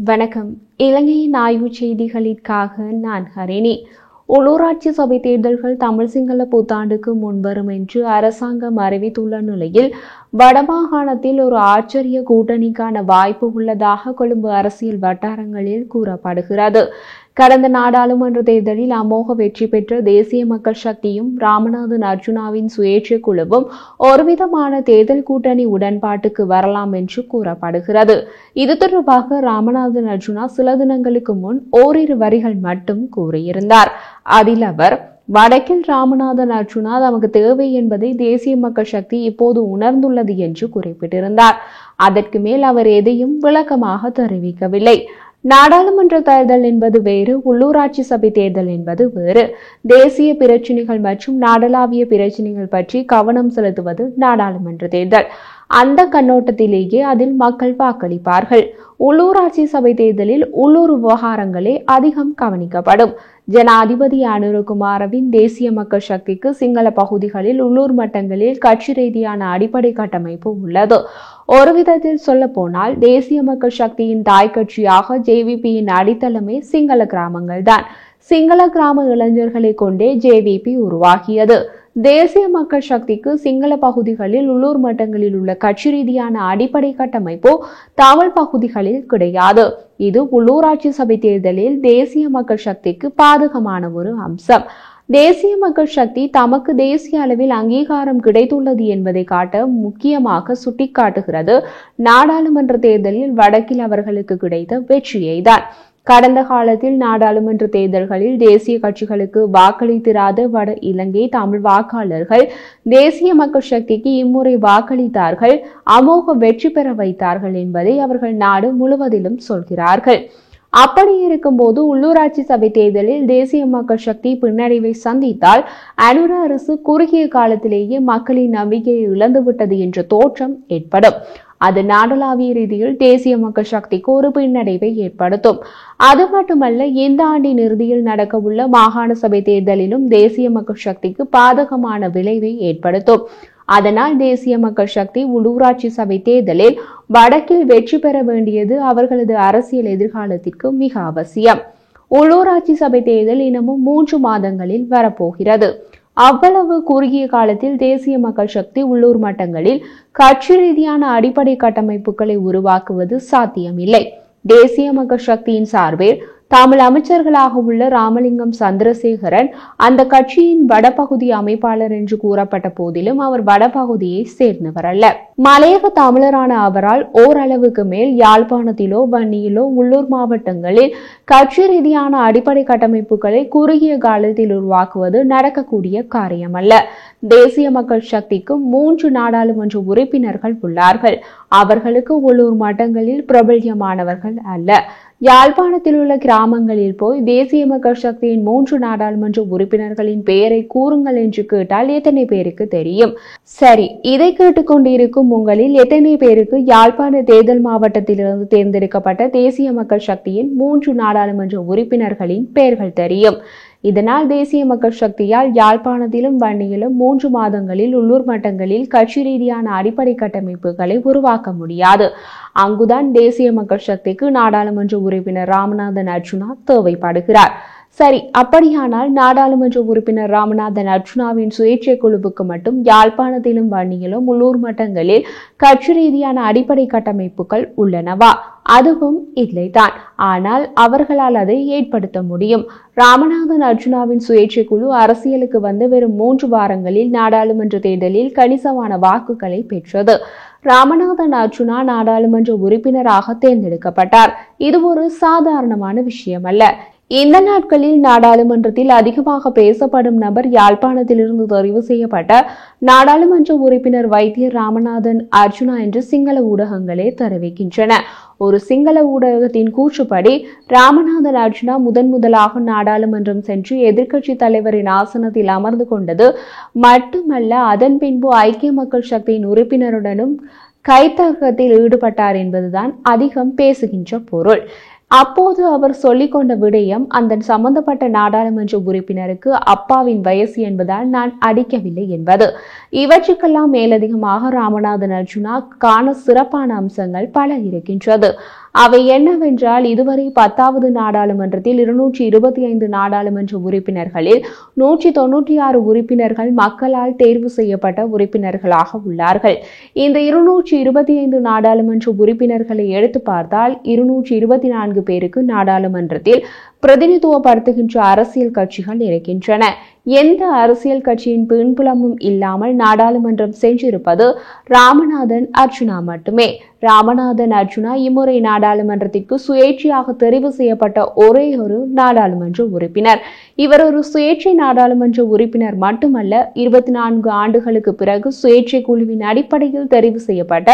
வணக்கம். இலங்கையின் ஆய்வு செய்திகளுக்காக நான் ஹரிணி. உள்ளூராட்சி சபை தேர்தல்கள் தமிழ் சிங்கள புத்தாண்டுக்கு முன்வரும் என்று அரசாங்கம் அறிவித்துள்ள நிலையில் வடமாகாணத்தில் ஒரு ஆச்சரிய கூட்டணிக்கான வாய்ப்பு உள்ளதாக கொழும்பு அரசியல் வட்டாரங்களில் கூறப்படுகிறது. கடந்த நாடாளுமன்ற தேர்தலில் அமோக வெற்றி பெற்ற தேசிய மக்கள் சக்தியும் ராமநாதன் அர்ஜுனாவின் சுயேட்சை குழுவும் ஒருவிதமான தேர்தல் கூட்டணி உடன்பாட்டுக்கு வரலாம் என்று கூறப்படுகிறது. இது தொடர்பாக ராமநாதன் அர்ஜுனா சில தினங்களுக்கு முன் ஓரிரு வரிகள் மட்டும் கூறியிருந்தார். அதில் அவர், வடக்கில் ராமநாதன் அர்ஜுனா தமக்கு தேவை என்பதை தேசிய மக்கள் சக்தி இப்போது உணர்ந்துள்ளது என்று குறிப்பிட்டிருந்தார். அதற்கு மேல் அவர் எதையும் விளக்கமாக தெரிவிக்கவில்லை. நாடாளுமன்ற தேர்தல் என்பது வேறு, உள்ளூராட்சி சபை தேர்தல் என்பது வேறு. தேசிய பிரச்சினைகள் மற்றும் நாடளாவிய பிரச்சினைகள் பற்றி கவனம் செலுத்துவது நாடாளுமன்ற தேர்தல். அந்த கண்ணோட்டத்திலேயே அதில் மக்கள் வாக்களிப்பார்கள். உள்ளூராட்சி சபை தேர்தலில் உள்ளூர் விவகாரங்களே அதிகம் கவனிக்கப்படும். ஜனாதிபதி அனுரகுமாரவின் தேசிய மக்கள் சக்திக்கு சிங்கள பகுதிகளில் உள்ளூர் மட்டங்களில் கட்சி ரீதியான அடிப்படை கட்டமைப்பு உள்ளது. ஒரு விதத்தில் சொல்ல போனால் தேசிய மக்கள் சக்தியின் தாய் கட்சியாக ஜேவிபியின் அடித்தளமே சிங்கள கிராமங்கள் தான். சிங்கள கிராம இளைஞர்களை கொண்டே ஜேவிபி உருவாகியது. தேசிய மக்கள் சக்திக்கு சிங்கள பகுதிகளில் உள்ளூர் மட்டங்களில் உள்ள கட்சி ரீதியான அடிப்படை கட்டமைப்பு தமிழ் பகுதிகளில் கிடையாது. இது உள்ளூராட்சி சபை தேர்தலில் தேசிய மக்கள் சக்திக்கு பாதகமான ஒரு அம்சம். தேசிய மக்கள் சக்தி தமக்கு தேசிய அளவில் அங்கீகாரம் கிடைத்துள்ளது என்பதை காட்ட முக்கியமாக சுட்டிக்காட்டுகிறது நாடாளுமன்ற தேர்தலில் வடக்கில் அவர்களுக்கு கிடைத்த வெற்றியை தான். கடந்த காலத்தில் நாடாளுமன்ற தேர்தல்களில் தேசிய கட்சிகளுக்கு வாக்களித்திராத வட இலங்கை தமிழ் வாக்காளர்கள் தேசிய மக்கள் சக்திக்கு இம்முறை வாக்களித்தார்கள், அமோக வெற்றி பெற வைத்தார்கள் என்பதை அவர்கள் நாடு முழுவதிலும் சொல்கிறார்கள். அப்படி இருக்கும்போது உள்ளூராட்சி சபை தேர்தலில் தேசிய மக்கள் சக்தி பின்னடைவை சந்தித்தால் அனுர அரசு குறுகிய காலத்திலேயே மக்களின் நம்பிக்கையை இழந்துவிட்டது என்ற தோற்றம் ஏற்படும். அது நாடளாவிய ரீதியில் தேசிய மக்கள் சக்திக்கு ஒரு பின்னடைவை ஏற்படுத்தும். அது மட்டுமல்ல, இந்த ஆண்டின் இறுதியில் நடக்க உள்ள மாகாண சபை தேர்தலிலும் தேசிய மக்கள் சக்திக்கு பாதகமான விளைவை ஏற்படுத்தும். அதனால் தேசிய மக்கள் சக்தி உள்ளூராட்சி சபை தேர்தலில் வடக்கில் வெற்றி பெற வேண்டியது அவர்களது அரசியல் எதிர்காலத்திற்கு மிக அவசியம். உள்ளூராட்சி சபை தேர்தல் இன்னமும் 3 மாதங்களில் வரப்போகிறது. அவ்வளவு குறுகிய காலத்தில் தேசிய மக்கள் சக்தி உள்ளூர் மட்டங்களில் கட்சி ரீதியான அடிப்படை கட்டமைப்புகளை உருவாக்குவது சாத்தியமில்லை. தேசிய மக்கள் சக்தியின் சார்பில் தமிழ் அமைச்சர்களாக உள்ள ராமலிங்கம் சந்திரசேகரன் அந்த கட்சியின் வடபகுதி அமைப்பாளர் என்று கூறப்பட்ட போதிலும் அவர் வடபகுதியை சேர்ந்தவர் அல்ல. மலையக தமிழரான அவரால் ஓரளவுக்கு மேல் யாழ்ப்பாணத்திலோ வன்னியிலோ உள்ளூர் மாவட்டங்களில் கட்சி ரீதியான அடிப்படை கட்டமைப்புகளை குறுகிய காலத்தில் உருவாக்குவது நடக்கக்கூடிய காரியமல்ல. தேசிய மக்கள் சக்திக்கு 3 நாடாளுமன்ற உறுப்பினர்கள் உள்ளார்கள். அவர்களுக்கு உள்ளூர் மட்டங்களில் பிரபல்யமானவர்கள் அல்ல. யாழ்ப்பாணத்தில் உள்ள கிராமங்களில் போய் தேசிய மக்கள் சக்தியின் 3 நாடாளுமன்ற உறுப்பினர்களின் பெயரை கூறுங்கள் என்று கேட்டால் எத்தனை பேருக்கு தெரியும்? சரி, இதை கேட்டுக்கொண்டிருக்கும் உங்களில் எத்தனை பேருக்கு யாழ்ப்பாண தேர்தல் மாவட்டத்திலிருந்து தேர்ந்தெடுக்கப்பட்ட தேசிய மக்கள் சக்தியின் 3 நாடாளுமன்ற உறுப்பினர்களின் பெயர்கள் தெரியும்? இதனால் தேசிய மக்கள் சக்தியால் யாழ்ப்பாணத்திலும் வன்னியிலும் 3 மாதங்களில் உள்ளூர் மட்டங்களில் கட்சி ரீதியான அடிப்படை கட்டமைப்புகளை உருவாக்க முடியாது. அங்குதான் தேசிய மக்கள் சக்திக்கு நாடாளுமன்ற உறுப்பினர் ராமநாதன் அர்ஜுனா தேவைப்படுகிறார். சரி, அப்படியானால் நாடாளுமன்ற உறுப்பினர் ராமநாதன் அர்ஜுனாவின் சுயேட்சை குழுவுக்கு மட்டும் யாழ்ப்பாணத்திலும் வன்னியிலும் உள்ளூர் மட்டங்களில் கட்சி ரீதியான அடிப்படை கட்டமைப்புகள் உள்ளனவா? அதுவும் இல்லைதான். ஆனால் அவர்களால் அதை ஏற்படுத்த முடியும். ராமநாதன் அர்ஜுனாவின் சுயேட்சை குழு அரசியலுக்கு வந்து வெறும் 3 வாரங்களில் நாடாளுமன்ற தேர்தலில் கணிசமான வாக்குகளை பெற்றது. ராமநாதன் அர்ஜுனா நாடாளுமன்ற உறுப்பினராக தேர்ந்தெடுக்கப்பட்டார். இது ஒரு சாதாரணமான விஷயம் அல்ல. இந்த நாட்களில் நாடாளுமன்றத்தில் அதிகமாக பேசப்படும் நபர் யாழ்ப்பாணத்திலிருந்து தெரிவு செய்யப்பட்ட நாடாளுமன்ற உறுப்பினர் வைத்தியர் ராமநாதன் அர்ஜுனா என்று சிங்கள ஊடகங்களே தெரிவிக்கின்றன. ஒரு சிங்கள ஊடகத்தின் கூற்றுப்படி ராமநாதன் அர்ஜுனா முதலாக நாடாளுமன்றம் சென்று எதிர்க்கட்சி தலைவரின் ஆசனத்தில் அமர்ந்து கொண்டது மட்டுமல்ல, அதன் பின்பு ஐக்கிய மக்கள் சக்தியின் உறுப்பினருடனும் கைத்தர்க்கத்தில் ஈடுபட்டார் என்பதுதான் அதிகம் பேசுகின்ற பொருள். அப்போது அவர் சொல்லிக் கொண்ட விடயம், அந்த சம்பந்தப்பட்ட நாடாளுமன்ற உறுப்பினருக்கு அப்பாவின் வயசு என்பதால் நான் அடிக்கவில்லை என்பது. இவற்றுக்கெல்லாம் மேலதிகமாக ராமநாதன் அர்ஜுனா காண சிறப்பான அம்சங்கள் பல இருக்கின்றது. அவை என்னவென்றால், இதுவரை 10வது நாடாளுமன்றத்தில் 225 நாடாளுமன்ற உறுப்பினர்களில் 196 உறுப்பினர்கள் மக்களால் தேர்வு செய்யப்பட்ட உறுப்பினர்களாக உள்ளார்கள். இந்த 225 நாடாளுமன்ற உறுப்பினர்களை எடுத்து பார்த்தால் 224 பேருக்கு நாடாளுமன்றத்தில் பிரதிநிதித்துவப்படுத்துகின்ற அரசியல் கட்சிகள் இருக்கின்றன. எந்த அரசியல் கட்சியின் பின்புலமும் இல்லாமல் நாடாளுமன்றம் சென்றிருப்பது ராமநாதன் அர்ஜுனா மட்டுமே. ராமநாதன் அர்ஜுனா இம்முறை நாடாளுமன்றத்திற்கு சுயேட்சையாக தெரிவு செய்யப்பட்ட ஒரே ஒரு நாடாளுமன்ற உறுப்பினர். இவர் ஒரு சுயேட்சை நாடாளுமன்ற உறுப்பினர் மட்டுமல்ல, 24 ஆண்டுகளுக்கு பிறகு சுயேட்சை குழுவின் அடிப்படையில் தெரிவு செய்யப்பட்ட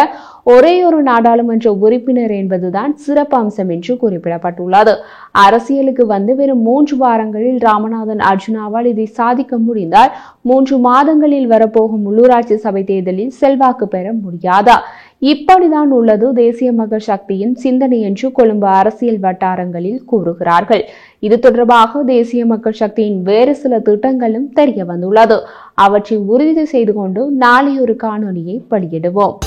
ஒரே ஒரு நாடாளுமன்ற உறுப்பினர் என்பதுதான் சிறப்பம்சம் என்று குறிப்பிடப்பட்டுள்ளது. அரசியலுக்கு வந்து வெறும் 3 வாரங்களில் ராமநாதன் அர்ஜுனாவால் இதை சாதிக்க முடிந்தால் 3 மாதங்களில் வரப்போகும் உள்ளூராட்சி சபை தேர்தலில் செல்வாக்கு பெற முடியாதா? இப்படிதான் உள்ளது தேசிய மக்கள் சக்தியின் சிந்தனை என்று கொழும்பு அரசியல் வட்டாரங்களில் கூறுகிறார்கள். இது தொடர்பாக தேசிய மக்கள் சக்தியின் வேறு சில திட்டங்களும் தெரிய வந்துள்ளது. அவற்றை உறுதி செய்து கொண்டு நாளை ஒரு காணொலியை வெளியிடுவோம்.